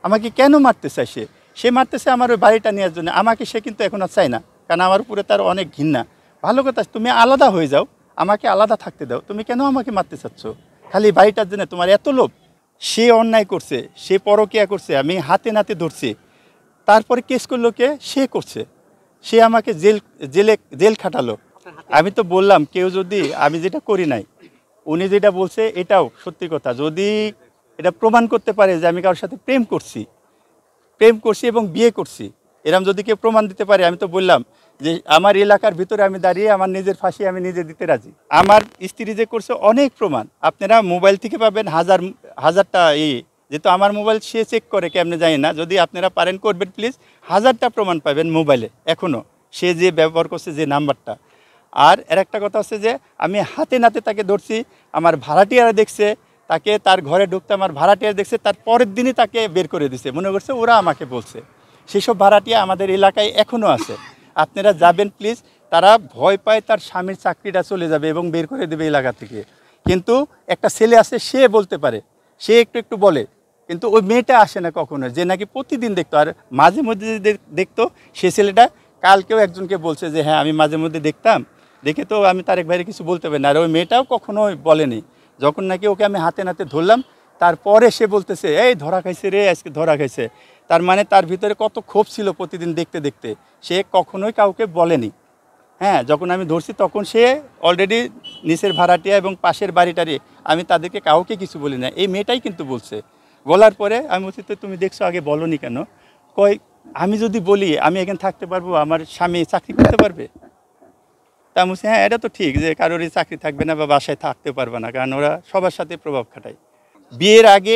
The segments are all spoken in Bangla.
আমাকে কেন মারতে চায় সে মারতেছে আমার ওই বাড়িটা নেওয়ার জন্য। আমাকে সে কিন্তু এখন আর চায় না, কারণ আমার উপরে তার অনেক ঘৃণা। ভালো কথা, তুমি আলাদা হয়ে যাও, আমাকে আলাদা থাকতে দাও, তুমি কেন আমাকে মারতে চাচ্ছ? খালি বাড়িটার জন্য তোমার এত লোভ। সে অন্যায় করছে, সে পরকীয়া করছে, আমি হাতে নাতে ধরছি, তারপরে কেস করলো কে? সে করছে, সে আমাকে জেল খাটালো। আমি তো বললাম, কেউ যদি, আমি যেটা করি নাই, উনি যেটা বলছে এটাও সত্যি কথা, যদি এটা প্রমাণ করতে পারে যে আমি কারোর সাথে প্রেম করছি এবং বিয়ে করছি, এরম যদি কেউ প্রমাণ দিতে পারে, আমি তো বললাম যে আমার এলাকার ভিতরে আমি দাঁড়িয়ে আমার নিজের ফাঁসি আমি নিজে দিতে রাজি। আমার স্ত্রী যে করছে অনেক প্রমাণ আপনারা মোবাইল থেকে পাবেন, হাজারটা যেহেতু আমার মোবাইল সে চেক করে কেমনে জানি না, যদি আপনারা পারেন করবেন প্লিজ। 1000টা প্রমাণ পাবেন মোবাইলে এখনও, সে যে ব্যবহার করছে যে নাম্বারটা। আর একটা কথা হচ্ছে যে আমি হাতে নাতে তাকে ধরছি, আমার ভাড়াটিয়ারা দেখছে তাকে, তার ঘরে ঢুকতে আমার ভাড়াটিয়া দেখছে, তার পরের দিনই তাকে বের করে দিছে, মনে করছে ওরা আমাকে বলছে। সেসব ভাড়াটিয়া আমাদের এলাকায় এখনও আছে, আপনারা যাবেন প্লিজ। তারা ভয় পায় তার স্বামীর চাকরিটা চলে যাবে এবং বের করে দেবে এলাকা থেকে। কিন্তু একটা ছেলে আছে, সে বলতে পারে, সে একটু বলে, কিন্তু ওই মেয়েটা আসে না কখনো, যে নাকি প্রতিদিন দেখতো। আর মাঝে মধ্যে যে দেখতো, সে ছেলেটা কালকেও একজনকে বলছে যে হ্যাঁ আমি মাঝে মধ্যে দেখতাম, দেখে তো আমি তারেক ভাইয়ের কিছু বলতে পারি না। আর ওই মেয়েটাও কখনোই বলেনি। যখন নাকি ওকে আমি হাতে নাতে ধরলাম, তারপরে সে বলতেছে এই ধরা খাইছে রে, আজকে ধরা খাইছে। তার মানে তার ভিতরে কত ক্ষোভ ছিল প্রতিদিন দেখতে দেখতে, সে কখনোই কাউকে বলেনি। হ্যাঁ, যখন আমি ধরছি তখন সে অলরেডি নিচের ভাড়াটিয়া এবং পাশের বাড়িটারি, আমি তাদেরকে কাউকে কিছু বলি না, এই মেয়েটাই কিন্তু বলছে। বলার পরে আমি বলছি তো তুমি দেখছো আগে বলনি কেন? কই আমি যদি বলি আমি এখানে থাকতে পারবো, আমার স্বামী চাকরি করতে পারবে? তা বলছি হ্যাঁ এটা তো ঠিক যে কারোরই চাকরি থাকবে না বা বাসায় থাকতে পারবে না, কারণ ওরা সবার সাথে প্রভাব খাটায়। বিয়ের আগে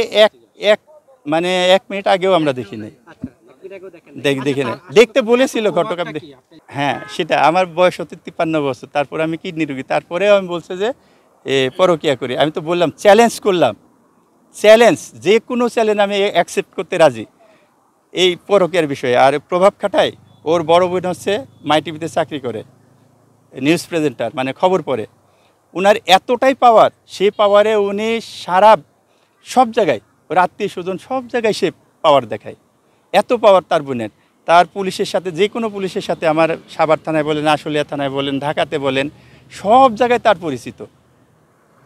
মানে 1 মিনিট আগেও আমরা দেখি নাই, দেখি না, দেখতে বলেছিল ঘটকা। হ্যাঁ সেটা, আমার বয়স হতে 53 বছর, তারপরে আমি কিডনি রোগী, তারপরেও আমি বলছে যে পরকীয়া করি। আমি তো বললাম, চ্যালেঞ্জ করলাম, যে কোনো চ্যালেঞ্জ আমি অ্যাকসেপ্ট করতে রাজি এই পরকীয়ার বিষয়ে। আর প্রভাব খাটায়, ওর বড় বোন হচ্ছে মাই টিভিতে চাকরি করে, নিউজ প্রেজেন্টার, মানে খবর পড়ে। ওনার এতটাই পাওয়ার, সে পাওয়ারে উনি সারা সব জায়গায়, ওর আত্মীয় স্বজন সব জায়গায় সে পাওয়ার দেখায়। এত পাওয়ার তার বোনের, তার পুলিশের সাথে, যে কোনো পুলিশের সাথে, আমার সাভার থানায় বলেন, আশুলিয়া থানায় বলেন, ঢাকাতে বলেন, সব জায়গায় তার পরিচিত।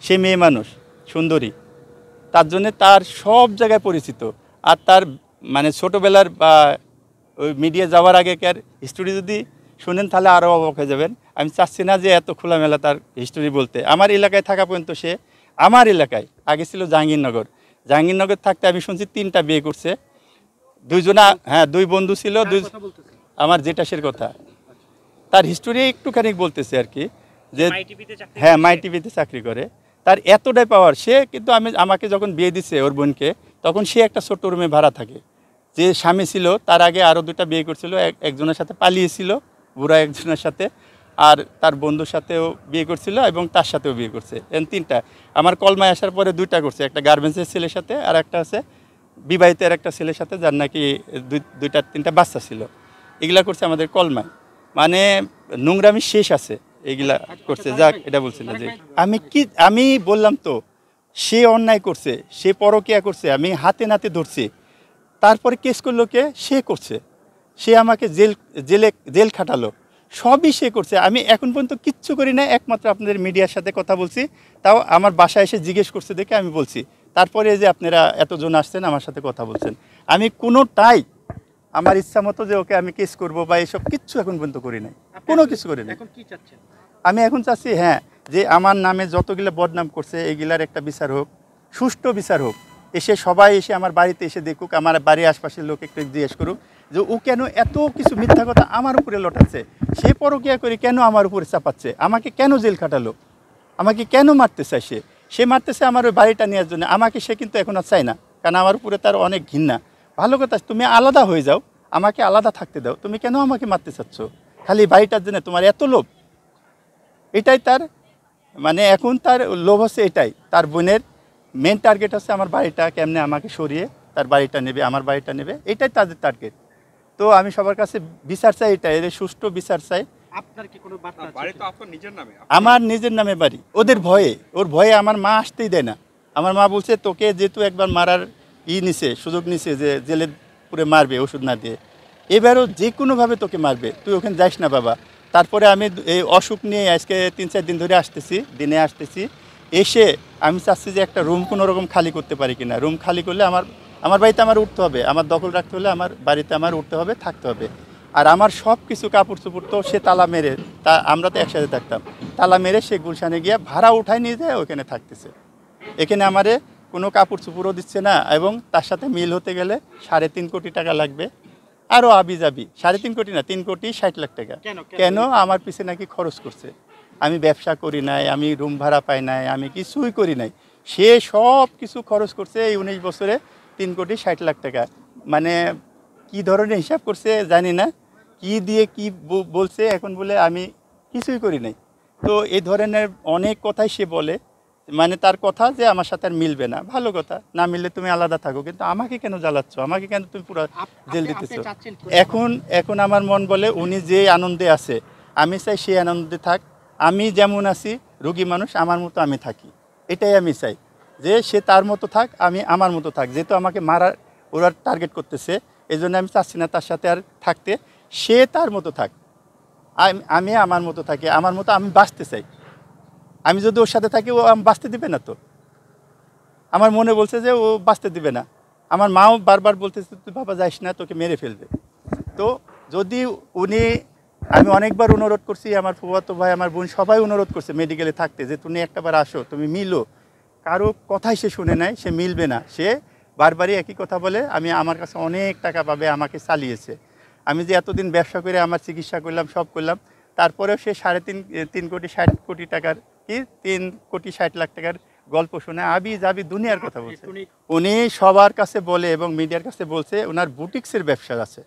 সে মেয়ে মানুষ, সুন্দরী, তার জন্যে তার সব জায়গায় পরিচিত। আর তার মানে ছোটোবেলার বা ওই মিডিয়া যাওয়ার আগেকার হিস্টোরি যদি শুনেন তাহলে আরও অবাক হয়ে যাবেন। আমি চাচ্ছি না যে এত খোলামেলা তার হিস্টোরি বলতে। আমার এলাকায় থাকা পর্যন্ত সে, আমার এলাকায় আগে ছিল জাহাঙ্গীরনগর থাকতে আমি শুনছি 3টা বিয়ে করছে, 2 হ্যাঁ 2 বন্ধু ছিল, আমার জেঠাশের কথা। তার হিস্টোরি একটুখানি বলতেছে আর কি, যে হ্যাঁ মাই টিভিতে চাকরি করে। তার এতটাই পাওয়ার, সে কিন্তু আমাকে যখন বিয়ে দিছে ওর বোনকে, তখন সে একটা ছোট্ট রুমে ভাড়া থাকে। যে স্বামী ছিল তার আগে আরও 2টা বিয়ে করছিল, একজনের সাথে পালিয়েছিল, বুড়া একজনের সাথে, আর তার বন্ধুর সাথেও বিয়ে করছিল এবং তার সাথেও বিয়ে করছে। 3টা। আমার কলমায় আসার পরে 2টা করছে, একটা গার্মেন্টসের ছেলের সাথে আর একটা আছে বিবাহিত একটা ছেলের সাথে, যার নাকি 2-3টা বাচ্চা ছিল। এগুলা করছে আমাদের কলমায়। মানে নোংরামি শেষ আছে, এগুলা করছে। যাক, এটা বলছি না যে আমি বললাম তো, সে অন্যায় করছে, সে পরকীয়া করছে, আমি হাতে নাতে ধরছি, তারপরে কেস করলো কে? সে করছে, সে আমাকে জেল খাটালো, সবই সে করছে। আমি এখন পর্যন্ত কিচ্ছু করি না, একমাত্র আপনাদের মিডিয়ার সাথে কথা বলছি, তাও আমার বাসায় এসে জিজ্ঞেস করছে দেখে আমি বলছি। তারপরে যে আপনারা এতজন আসছেন আমার সাথে কথা বলছেন, আমি কোনোটাই আমার ইচ্ছা মতো যে ওকে আমি কেস করবো বা এসব কিচ্ছু এখন পর্যন্ত করি নাই, কোনো কিছু করি নাই। আমি এখন চাচ্ছি হ্যাঁ, যে আমার নামে যতগুলো বদনাম করছে এগুলার একটা বিচার হোক, সুষ্ঠু বিচার হোক। সবাই এসে আমার বাড়িতে এসে দেখুক, আমার বাড়ির আশপাশের লোক একটু জিজ্ঞেস করুক যে ও কেন এত কিছু মিথ্যা কথা আমার উপরে লটাচ্ছে, সে পরকীয়া করে কেন আমার উপরে চাপাচ্ছে, আমাকে কেন জেল খাটালো, আমাকে কেন মারতে চায় সে মারতেছে আমার ওই বাড়িটা নেওয়ার জন্য। আমাকে সে কিন্তু এখন আর চায় না, কারণ আমার উপরে তার অনেক ঘৃণা। ভালো কথা, তুমি আলাদা হয়ে যাও, আমাকে আলাদা থাকতে দাও, তুমি কেন আমাকে মারতে চাচ্ছ? খালি বাড়িটার জন্য তোমার এত লোভ। এটাই তার মানে, এখন তার লোভ হচ্ছে এটাই। তার বোনের মেন টার্গেট হচ্ছে আমার বাড়িটা কেমনে আমাকে সরিয়ে তার বাড়িটা নেবে, আমার বাড়িটা নেবে, এটাই তাদের টার্গেট। তো আমি সবার কাছে বিচার চাই, এটা এর সুষ্ঠু বিচার চাই। আপনার কি কোনো বার্তা আছে? বাড়ি তো আপনার নিজের নামে, আমার নিজের নামে বাড়ি। ওর ভয়ে আমার মা আসতেই দেয় না। আমার মা বলছে তোকে যেহেতু একবার মারার নিছে, সুযোগ নিছে যে জেলে পুরে মারবে ওষুধ না দিয়ে। এবারও যে কোনোভাবে তোকে মারবে, তুই ওখানে যাইস না বাবা। তারপরে আমি এই অসুখ নিয়ে আজকে 3-4 দিন ধরে আসতেছি, দিনে আসতেছি। এসে আমি চাচ্ছি যে একটা রুম কোনো রকম খালি করতে পারি কিনা। রুম খালি করলে আমার বাড়িতে আমার উঠতে হবে, আমার দখল রাখতে হলে আমার বাড়িতে আমার উঠতে হবে, থাকতে হবে। আর আমার সব কিছু কাপড় চোপড় তো সে তালা মেরে, আমরা তো একসাথে থাকতাম, তালা মেরে সে গুলশানে গিয়ে ভাড়া উঠায় নিয়ে যায় ওখানে থাকতেছে। এখানে আমারে কোনো কাপড় চোপড়ও দিচ্ছে না, এবং তার সাথে মিল হতে গেলে 3.5 কোটি টাকা লাগবে। আরও আবিজাবি 3.5 কোটি না, 3 কোটি 60 লাখ টাকা। কেন? আমার পিছে নাকি খরচ করছে। আমি ব্যবসা করি নাই, আমি রুম ভাড়া পাই নাই, আমি কিছুই করি নাই। সে সব কিছু খরচ করছে এই 19 বছরে 3 কোটি 60 লাখ টাকা। মানে কি ধরনের হিসাব করছে জানি না, কি দিয়ে কি বলছে এখন বলে আমি কিছুই করি নাই। তো এই ধরনের অনেক কথাই সে বলে, মানে তার কথা যে আমার সাথে আর মিলবে না। ভালো কথা, না মিললে তুমি আলাদা থাকো, কিন্তু আমাকে কেন জ্বালাচ্ছ, আমাকে কেন তুমি পুরো জেল দিতেছো? এখন আমার মন বলে উনি যে আনন্দে আছে আমি চাই সে আনন্দে থাক। আমি যেমন আছি রোগী মানুষ, আমার মতো আমি থাকি, এটাই আমি চাই। যে সে তার মতো থাক, আমি আমার মতো থাক। যেহেতু আমাকে মারার ওরা টার্গেট করতেছে, এই জন্য আমি চাচ্ছি না তার সাথে আর থাকতে। সে তার মতো থাক, আমি আমার মতো থাকি, আমার মতো আমি বাঁচতে চাই। আমি যদি ওর সাথে থাকি ও বাঁচতে দিবে না তো। আমার মনে বলছে যে ও বাঁচতে দিবে না। আমার মাও বারবার বলতেছে তুই বাবা যাইস না, তোকে মেরে ফেলবে। তো যদি উনি, আমি অনেকবার অনুরোধ করছি, আমার ফুফাতো ভাই, আমার বোন সবাই অনুরোধ করছে মেডিকেলে থাকতে, যে তুমি একটাবার আসো, তুমি মিলো। কারো কথাই সে শুনে নাই, সে মিলবে না। সে বারবারই একই কথা বলে, আমার কাছে অনেক টাকা পাবে, আমাকে চালিয়েছে। আমি যে এতদিন ব্যবসা করে আমার চিকিৎসা করলাম, সব করলাম, তারপরেও সে 3.5 কোটি 60 কোটি টাকার, কি 3 কোটি 60 লাখ টাকার গল্প শুনে আবি দুনিয়ার কথা বলছে। উনি সবার কাছে বলে এবং মিডিয়ার কাছে বলছে ওনার বুটিক্সের ব্যবসা আছে।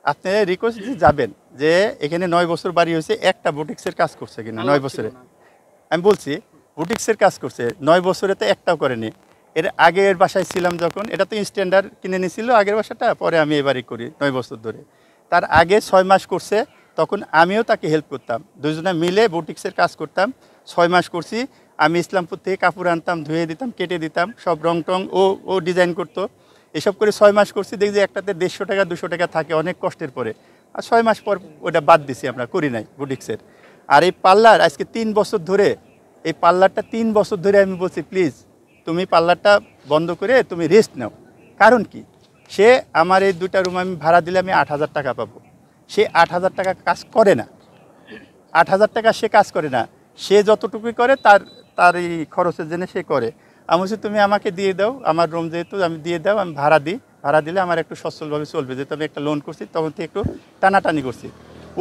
আপনি রিকোয়েস্ট দিয়ে যাবেন যে এখানে 9 বছর বাড়ি হয়েছে, একটা বুটিক্সের কাজ করছে কিনা 9 বছরে। আমি বলছি বুটিক্সের কাজ করছে 9 বছরে, তো একটাও করেনি। এর আগের বাসায় ছিলাম যখন, এটা তো স্ট্যান্ডার্ড কিনে নিয়েছিল আগের বাসাটা, পরে আমি এবারই করি 9 বছর ধরে। তার আগে 6 মাস করছে, তখন আমিও তাকে হেল্প করতাম, দুজনে মিলে বুটিক্সের কাজ করতাম। 6 মাস করছি। আমি ইসলামপুর থেকে কাপড় আনতাম, ধুয়ে দিতাম, কেটে দিতাম, সব রং টং ও ডিজাইন করতো। এসব করে 6 মাস করছি। দেখি যে একটাতে 150 টাকা 200 টাকা থাকে অনেক কষ্টের পরে। আর 6 মাস পর ওটা বাদ দিছি, আমরা করি নাই বুটিক্সের। আর এই পার্লার আজকে 3 বছর ধরে, এই পার্লারটা 3 বছর ধরে আমি বলছি প্লিজ তুমি পার্লারটা বন্ধ করে তুমি রেস্ট নাও। কারণ কি, সে আমার এই 2টা রুম আমি ভাড়া দিলে আমি 8,000 টাকা পাবো। সে 8,000 টাকা কাজ করে না, 8,000 টাকা সে কাজ করে না। সে যতটুকুই করে তার এই খরচের জন্য সে করে। আমি বলছি তুমি আমাকে দিয়ে দাও, আমার রুম যেহেতু আমি দিয়ে দাও, আমি ভাড়া দিই, ভাড়া দিলে আমার একটু সচ্ছলভাবে চলবে। যেহেতু আমি একটা লোন করছি, তখন থেকে একটু টানাটানি করছি।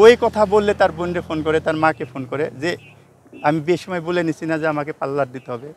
ওই কথা বললে তার বোনকে ফোন করে, তার মাকে ফোন করে, যে আমি বেশ সময় বলে নিছি না যে আমাকে পার্লার দিতে হবে।